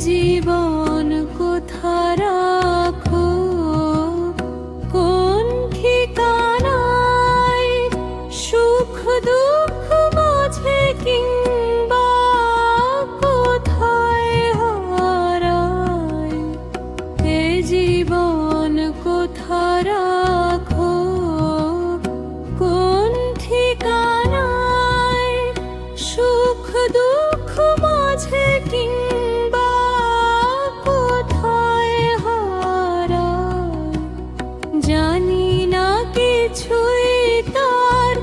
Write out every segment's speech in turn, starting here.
জীবন কোথা রাখো, কোন ঠিকানায়, সুখ দুঃখ মাঝে কিংবা কোথায় হারায়। এ জীবন কোথা রাখো, কোন ঠিকানায়, সুখ দুঃখ মাঝে কিংবা জানি না কিছুই তার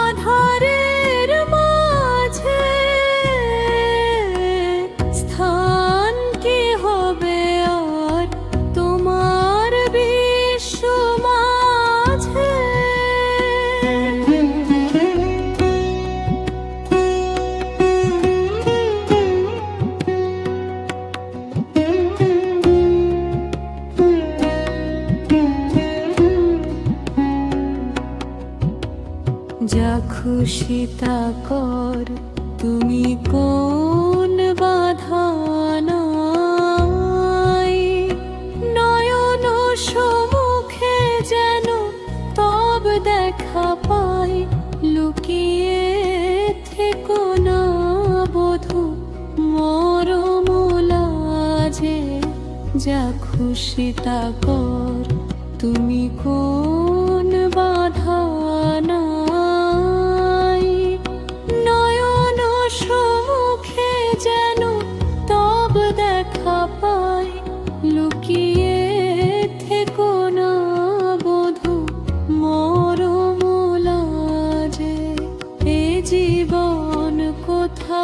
আধারের মাঝে, স্থান কি হবে আর তোমার বিশ্ব মাঝে। যা খুশি তা কর, তুমি কোন বাধা নাই। নয়ন সম্মুখে যেন তব দেখা পাই, লুকিয়ে থেকো না বধূ মরম লাজে। যা খুশি তা কর, তুমি কোন বাধা নাই। নয়ন সম্মুখে যেন তব দেখা পাই, লুকিয়ে থেকো না বধূ মরম লাজে। এ জীবন কোথা